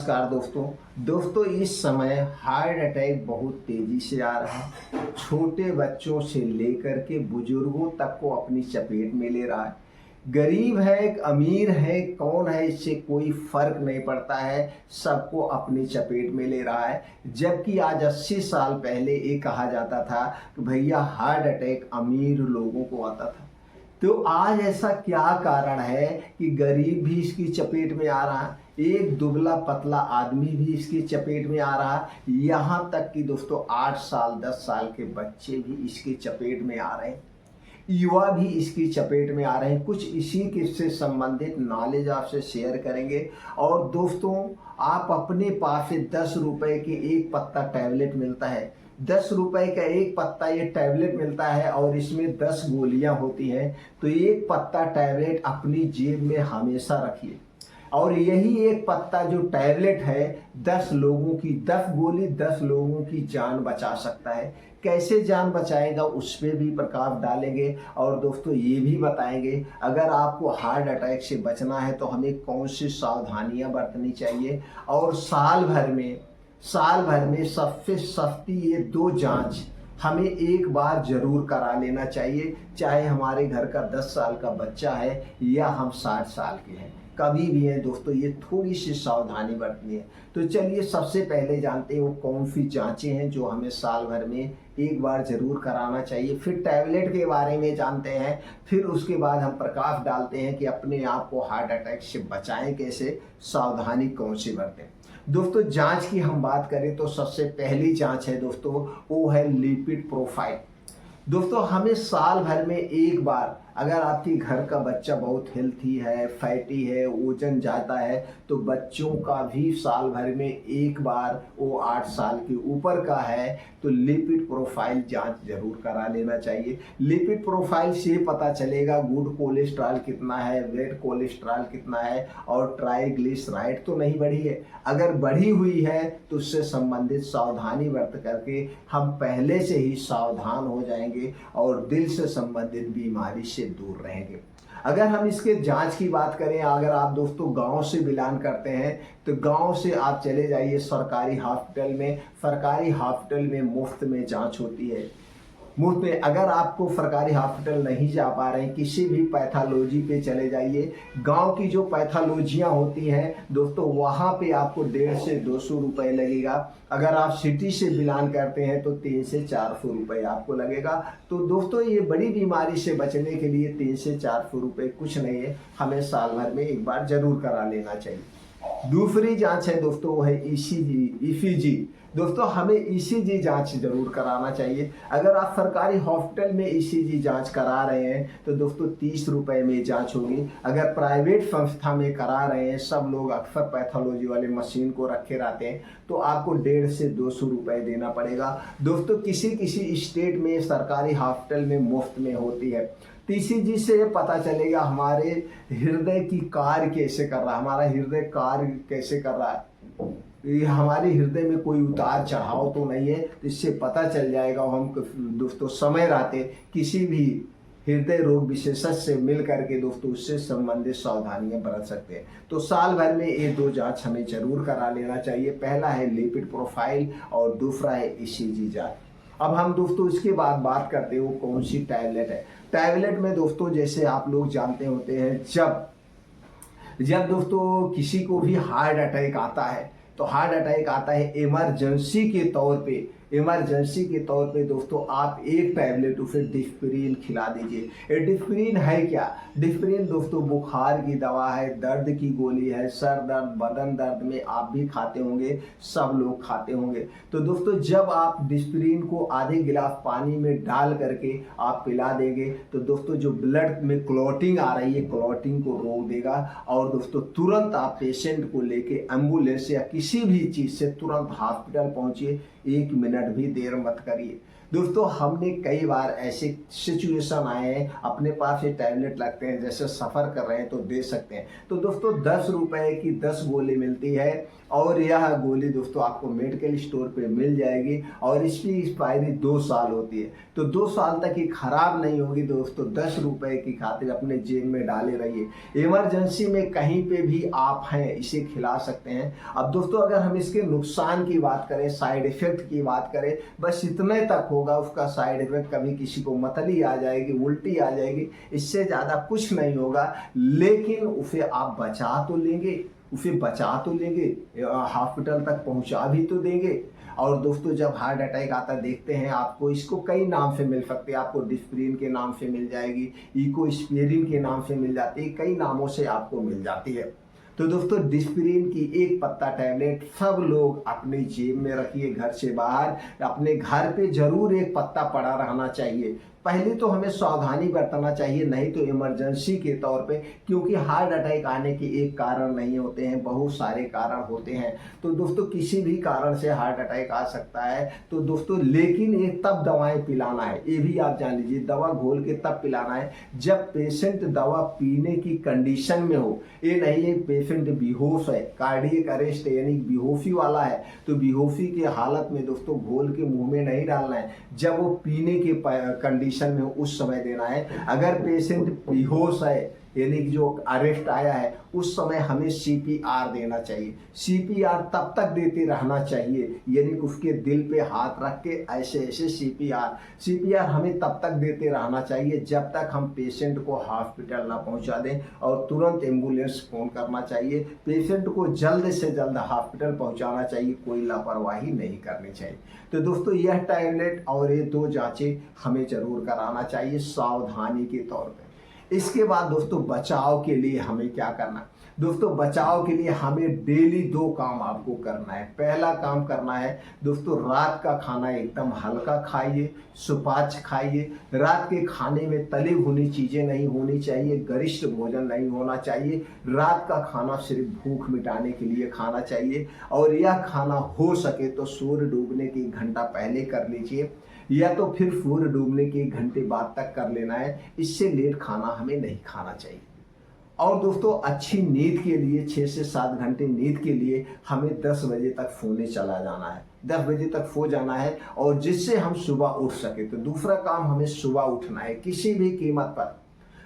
नमस्कार दोस्तों इस समय हार्ट अटैक बहुत तेजी से आ रहा है। छोटे बच्चों से लेकर के बुजुर्गों तक को अपनी चपेट में ले रहा है। गरीब है अमीर है कौन है इससे कोई फर्क नहीं पड़ता है, सबको अपनी चपेट में ले रहा है। जबकि आज 80 साल पहले ये कहा जाता था कि भैया हार्ट अटैक अमीर लोगों को आता था। तो आज ऐसा क्या कारण है कि गरीब भी इसकी चपेट में आ रहा है, एक दुबला पतला आदमी भी इसकी चपेट में आ रहा है, यहाँ तक कि दोस्तों 8 साल 10 साल के बच्चे भी इसकी चपेट में आ रहे हैं, युवा भी इसकी चपेट में आ रहे हैं। कुछ इसी के से संबंधित नॉलेज आपसे शेयर करेंगे। और दोस्तों आप अपने पास से 10 रुपए के एक पत्ता टैबलेट मिलता है, 10 रुपए का एक पत्ता ये टैबलेट मिलता है और इसमें 10 गोलियां होती हैं। तो एक पत्ता टैबलेट अपनी जेब में हमेशा रखिए और यही एक पत्ता जो टैबलेट है 10 लोगों की 10 गोली 10 लोगों की जान बचा सकता है। कैसे जान बचाएगा उस पर भी प्रकाश डालेंगे। और दोस्तों ये भी बताएंगे अगर आपको हार्ट अटैक से बचना है तो हमें कौन सी सावधानियां बरतनी चाहिए। और साल भर में सबसे सस्ती ये 2 जांच हमें एक बार जरूर करा लेना चाहिए, चाहे हमारे घर का 10 साल का बच्चा है या हम 60 साल के हैं, कभी भी है दोस्तों, ये थोड़ी सी सावधानी बरतनी है। तो चलिए सबसे पहले जानते हैं वो कौन सी जांचें हैं जो हमें साल भर में एक बार जरूर कराना चाहिए। फिर टैबलेट के बारे में जानते हैं, फिर उसके बाद हम प्रकाश डालते हैं कि अपने आप को हार्ट अटैक से बचाएं कैसे, सावधानी कौन सी बरतें। दोस्तों जांच की हम बात करें तो सबसे पहली जांच है दोस्तों वो है लिपिड प्रोफाइल। दोस्तों हमें साल भर में एक बार, अगर आपके घर का बच्चा बहुत हेल्थी है, फैटी है, वजन जाता है, तो बच्चों का भी साल भर में एक बार, वो 8 साल के ऊपर का है तो लिपिड प्रोफाइल जांच जरूर करा लेना चाहिए। लिपिड प्रोफाइल से पता चलेगा गुड कोलेस्ट्रॉल कितना है, बैड कोलेस्ट्रॉल कितना है और ट्राइग्लिसराइड तो नहीं बढ़ी है। अगर बढ़ी हुई है तो उससे संबंधित सावधानी बरत करके हम पहले से ही सावधान हो जाएंगे और दिल से संबंधित बीमारी से दूर रहेंगे। अगर हम इसके जांच की बात करें, अगर आप दोस्तों गांव से बिलोंग करते हैं तो गांव से आप चले जाइए सरकारी हॉस्पिटल में। सरकारी हॉस्पिटल में मुफ्त में जांच होती है, मुफ्त में। अगर आपको सरकारी हॉस्पिटल नहीं जा पा रहे हैं, किसी भी पैथोलॉजी पे चले जाइए। गांव की जो पैथोलॉजियां होती हैं दोस्तों वहां पे आपको 150 से 200 रुपए लगेगा। अगर आप सिटी से बिलोंग करते हैं तो 300 से 400 रुपए आपको लगेगा। तो दोस्तों ये बड़ी बीमारी से बचने के लिए 300 से 400 रुपए कुछ नहीं है, हमें साल भर में एक बार जरूर करा लेना चाहिए। दूसरी जांच है दोस्तों वो है ईसीजी। दोस्तों हमें ईसीजी जांच जरूर कराना चाहिए। अगर आप सरकारी हॉस्पिटल में ईसीजी जांच करा रहे हैं तो दोस्तों 30 रुपए में जांच होगी। अगर प्राइवेट संस्था में करा रहे हैं, सब लोग अक्सर पैथोलॉजी वाले मशीन को रखे रहते हैं, तो आपको 150 से 200 रुपए देना पड़ेगा। दोस्तों किसी किसी स्टेट में सरकारी हॉस्पिटल में मुफ्त में होती है। ईसीजी से पता चलेगा हमारे हृदय की कार्य कैसे कर रहा है, हमारा हृदय कार्य कैसे कर रहा है, ये हमारे हृदय में कोई उतार चढ़ाव तो नहीं है, तो इससे पता चल जाएगा। हम दोस्तों समय रहते किसी भी हृदय रोग विशेषज्ञ से मिल करके दोस्तों उससे संबंधित सावधानियां बरत सकते हैं। तो साल भर में ये 2 जांच हमें जरूर करा लेना चाहिए। पहला है लिपिड प्रोफाइल और दूसरा है ईसीजी जांच। अब हम दोस्तों इसके बाद बात करते हैं वो कौन सी टैबलेट है। टैबलेट में दोस्तों जैसे आप लोग जानते होते हैं, जब दोस्तों किसी को भी हार्ट अटैक आता है तो हार्ट अटैक आता है इमरजेंसी के तौर पे दोस्तों आप एक टैबलेट उसे डिस्प्रिन खिला दीजिए। ये डिस्प्रिन है क्या? डिस्प्रिन दोस्तों बुखार की दवा है, दर्द की गोली है, सर दर्द बदन दर्द में आप भी खाते होंगे, सब लोग खाते होंगे। तो दोस्तों जब आप डिस्प्रिन को आधे गिलास पानी में डाल करके आप पिला देंगे तो दोस्तों जो ब्लड में क्लॉटिंग आ रही है, क्लॉटिंग को रोक देगा। और दोस्तों तुरंत आप पेशेंट को लेके एम्बुलेंस या किसी भी चीज़ से तुरंत हॉस्पिटल पहुंचिए, 1 मिनट भी देर मत करिए। दोस्तों हमने कई बार ऐसे सिचुएशन आए हैं, अपने पास ये टैबलेट लगते हैं, जैसे सफ़र कर रहे हैं तो दे सकते हैं। तो दोस्तों 10 रुपए की 10 गोली मिलती है और यह गोली दोस्तों आपको मेडिकल स्टोर पे मिल जाएगी और इसकी एक्सपायरी 2 साल होती है। तो 2 साल तक ये खराब नहीं होगी दोस्तों। 10 रुपए की खातिर अपने जेब में डाले रहिए। इमरजेंसी में कहीं पे भी आप हैं इसे खिला सकते हैं। अब दोस्तों अगर हम इसके नुकसान की बात करें, साइड इफेक्ट की बात करें, बस इतने तक होगा उसका साइड इफेक्ट। कभी किसी को मतली आ जाएगी, उल्टी आ जाएगी, इससे ज़्यादा कुछ नहीं होगा। लेकिन उसे आप बचा तो लेंगे, हॉस्पिटल तक पहुंचा भी तो देंगे। और दोस्तों जब हार्ट अटैक आता देखते हैं आपको, इसको कई नाम से मिल सकते हैं। आपको डिस्प्रिन के नाम से मिल जाएगी, इकोस्पिरिन के नाम से मिल जाती है, कई नामों से आपको मिल जाती है। तो दोस्तों डिस्प्रिन की 1 पत्ता टैबलेट सब लोग अपने जेब में रखिए। घर से बाहर अपने घर पे जरूर 1 पत्ता पड़ा रहना चाहिए। पहले तो हमें सावधानी बरतना चाहिए, नहीं तो इमरजेंसी के तौर पे, क्योंकि हार्ट अटैक आने के एक कारण नहीं होते हैं, बहुत सारे कारण होते हैं। तो दोस्तों किसी भी कारण से हार्ट अटैक आ सकता है। तो दोस्तों लेकिन ये तब दवाएं पिलाना है, ये भी आप जान लीजिए। दवा घोल के तब पिलाना है जब पेशेंट दवा पीने की कंडीशन में हो। ये नहीं है पेशेंट बेहोश है, कार्डियक अरेस्ट यानी बेहोशी वाला है, तो बेहोशी की हालत में दोस्तों घोल के मुंह में नहीं डालना है। जब वो पीने के कंडीशन में उस समय देना है। अगर पेशेंट बेहोश है यानी कि जो अरेस्ट आया है, उस समय हमें CPR देना चाहिए। CPR तब तक देते रहना चाहिए, यानी कि उसके दिल पे हाथ रख के ऐसे ऐसे CPR हमें तब तक देते रहना चाहिए जब तक हम पेशेंट को हॉस्पिटल ना पहुंचा दें। और तुरंत एम्बुलेंस फोन करना चाहिए, पेशेंट को जल्द से जल्द हॉस्पिटल पहुंचाना चाहिए, कोई लापरवाही नहीं करनी चाहिए। तो दोस्तों यह टैबलेट और ये 2 जांचें हमें जरूर कराना चाहिए सावधानी के तौर पे। इसके बाद दोस्तों बचाव के लिए हमें क्या करना है? दोस्तों बचाव के लिए हमें डेली 2 काम आपको करना है। पहला काम करना है दोस्तों, रात का खाना एकदम हल्का खाइए, सुपाच्य खाइए। रात के खाने में तली भुनी चीजें नहीं होनी चाहिए, गरिष्ठ भोजन नहीं होना चाहिए। रात का खाना सिर्फ भूख मिटाने के लिए खाना चाहिए और यह खाना हो सके तो सूर्य डूबने के 1 घंटा पहले कर लीजिए, या तो फिर सूर्य डूबने के 1 घंटे बाद तक कर लेना है। इससे लेट खाना हमें नहीं खाना चाहिए। और दोस्तों अच्छी नींद के लिए 6 से 7 घंटे नींद के लिए हमें 10 बजे तक सोने चला जाना है, 10 बजे तक सो जाना है, और जिससे हम सुबह उठ सके। तो दूसरा काम हमें सुबह उठना है किसी भी कीमत पर।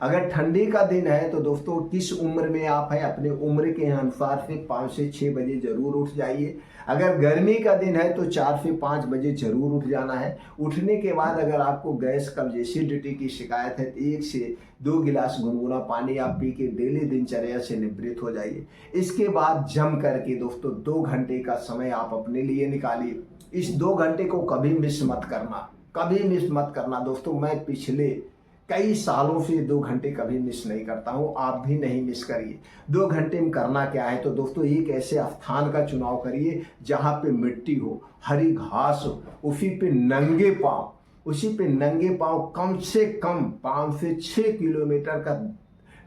अगर ठंडी का दिन है तो दोस्तों किस उम्र में आप हैं, अपने उम्र के अनुसार से 5 से 6 बजे जरूर उठ जाइए। अगर गर्मी का दिन है तो 4 से 5 बजे जरूर उठ जाना है। उठने के बाद अगर आपको गैस कब्ज एसिडिटी की शिकायत है तो 1 से 2 गिलास गुनगुना पानी आप पी के डेली दिनचर्या से निवृत्त हो जाइए। इसके बाद जम करके दोस्तों 2 घंटे का समय आप अपने लिए निकालिए। इस 2 घंटे को कभी मिस मत करना, कभी मिस मत करना दोस्तों। मैं पिछले कई सालों से 2 घंटे कभी मिस नहीं करता हूँ, आप भी नहीं मिस करिए। 2 घंटे में करना क्या है? तो दोस्तों एक ऐसे स्थान का चुनाव करिए जहाँ पे मिट्टी हो, हरी घास हो, उसी पे नंगे पांव कम से कम 5 से 6 किलोमीटर का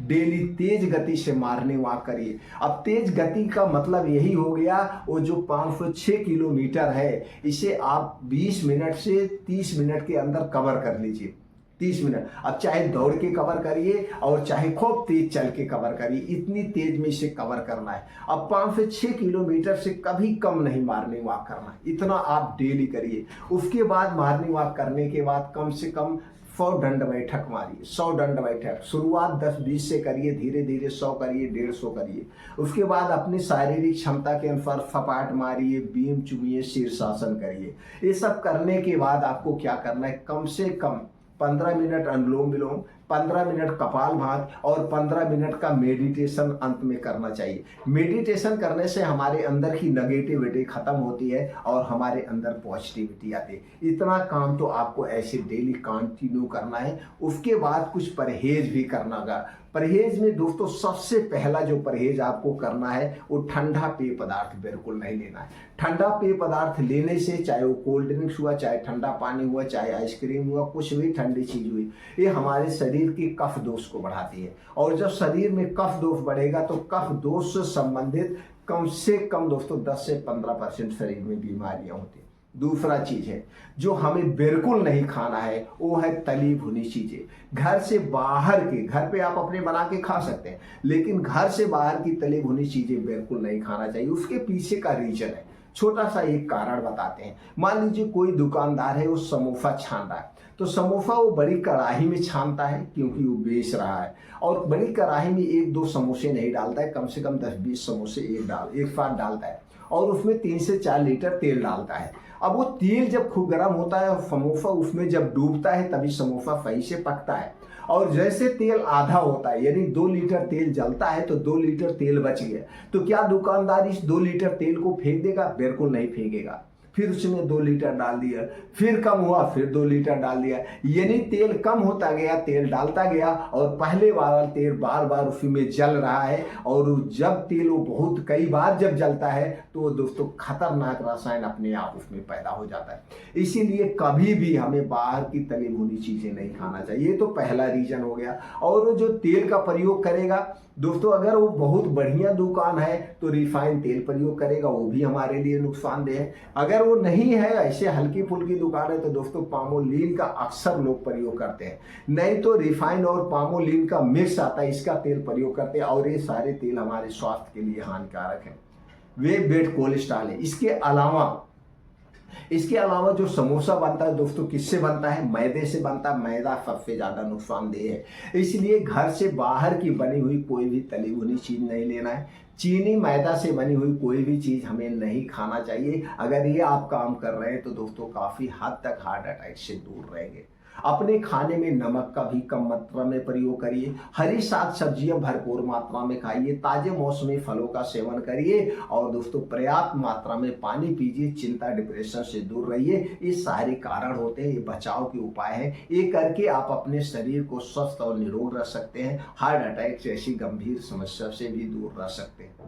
डेली तेज गति से मारने वॉक करिए। अब तेज गति का मतलब यही हो गया, वो जो 506 किलोमीटर है इसे आप 20 मिनट से 30 मिनट के अंदर कवर कर लीजिए। 30 मिनट। अब चाहे दौड़ के कवर करिए और चाहे खूब तेज चल के कवर करिए, इतनी तेज में इसे कवर करना है। अब 5 से 6 किलोमीटर से कभी कम नहीं मॉर्निंग वॉक करना, इतना आप डेली करिए। उसके बाद मॉर्निंग वॉक करने के बाद कम से कम 100 दंड बैठक मारिए, 100 दंड बैठक। शुरुआत 10-20 से करिए, धीरे धीरे 100 करिए, 150 करिए। उसके बाद अपनी शारीरिक क्षमता के अनुसार सपाट मारिए, बीम चुमिए, शीर्षासन करिए। ये सब करने के बाद आपको क्या करना है? कम से कम 15 मिनट अनुलोम विलोम, 15 मिनट कपालभाति और 15 मिनट का मेडिटेशन अंत में करना चाहिए। मेडिटेशन करने से हमारे अंदर की नेगेटिविटी खत्म होती है और हमारे अंदर पॉजिटिविटी आती है। इतना काम तो आपको ऐसे डेली कंटिन्यू करना है। उसके बाद कुछ परहेज भी करना होगा। परहेज में दोस्तों सबसे पहला जो परहेज आपको करना है वो ठंडा पेय पदार्थ बिल्कुल नहीं लेना है। ठंडा पेय पदार्थ लेने से, चाहे वो कोल्ड ड्रिंक्स हुआ, चाहे ठंडा पानी हुआ, चाहे आइसक्रीम हुआ, कुछ भी ठंडी चीज हुई, ये हमारे शरीर के कफ दोष को बढ़ाती है। और जब शरीर में कफ दोष बढ़ेगा तो कफ दोष से संबंधित कम से कम दोस्तों 10 से 15% शरीर में बीमारियां होती हैं। दूसरा चीज है जो हमें बिल्कुल नहीं खाना है, वो है तली भुनी चीजें। घर से बाहर के, घर पे आप अपने बना के खा सकते हैं, लेकिन घर से बाहर की तली भुनी चीजें बिल्कुल नहीं खाना चाहिए। उसके पीछे का रीजन है, छोटा सा एक कारण बताते हैं। मान लीजिए कोई दुकानदार है, वो समोसा छान रहा है, तो समोसा वो बड़ी कढ़ाई में छानता है क्योंकि वो बेच रहा है, और बड़ी कढ़ाई में 1-2 समोसे नहीं डालता है, कम से कम 10-20 समोसे एक साथ डालता है, और उसमें 3 से 4 लीटर तेल डालता है। अब वो तेल जब खूब गर्म होता है और समोसा उसमें जब डूबता है, तभी समोसा सही से पकता है। और जैसे तेल आधा होता है, यानी 2 लीटर तेल जलता है तो 2 लीटर तेल बच गया, तो क्या दुकानदार इस 2 लीटर तेल को फेंक देगा? बिल्कुल नहीं फेंकेगा। फिर उसने 2 लीटर डाल दिया, फिर कम हुआ, फिर 2 लीटर डाल दिया, यानी तेल कम होता गया, तेल डालता गया, और पहले वाला तेल बार बार उसमें जल रहा है। और जब तेल वो बहुत कई बार जब जलता है तो दोस्तों खतरनाक रसायन अपने आप उसमें पैदा हो जाता है। इसीलिए कभी भी हमें बाहर की तली भुनी चीजें नहीं खाना चाहिए। ये तो पहला रीजन हो गया। और वो जो तेल का प्रयोग करेगा दोस्तों, अगर वो बहुत बढ़िया दुकान है तो रिफाइंड तेल प्रयोग करेगा, वो भी हमारे लिए नुकसानदेह है। अगर वो नहीं है, ऐसे हल्की फुल्की दुकान है, तो दोस्तों पामोलिन का अक्सर लोग प्रयोग करते हैं, नहीं तो रिफाइंड और पामोलिन का मिक्स आता है, इसका तेल प्रयोग करते हैं, और ये सारे तेल हमारे स्वास्थ्य के लिए हानिकारक है। वे बेड कोलेस्ट्रॉल है। इसके अलावा जो समोसा बनता है दोस्तों, किससे बनता है? मैदे से बनता है। मैदा सबसे ज्यादा नुकसानदेह है, इसलिए घर से बाहर की बनी हुई कोई भी तली भुनी चीज नहीं लेना है। चीनी मैदा से बनी हुई कोई भी चीज हमें नहीं खाना चाहिए। अगर ये आप काम कर रहे हैं तो दोस्तों काफी हद तक हार्ट अटैक से दूर रहेंगे। अपने खाने में नमक का भी कम मात्रा में प्रयोग करिए। हरी साग सब्जियां भरपूर मात्रा में खाइए। ताजे मौसमी फलों का सेवन करिए, और दोस्तों पर्याप्त मात्रा में पानी पीजिए। चिंता डिप्रेशन से दूर रहिए। ये सारे कारण होते हैं, ये बचाव के उपाय हैं। ये करके आप अपने शरीर को स्वस्थ और निरोग रख सकते हैं। हार्ट अटैक जैसी गंभीर समस्या से भी दूर रह सकते हैं।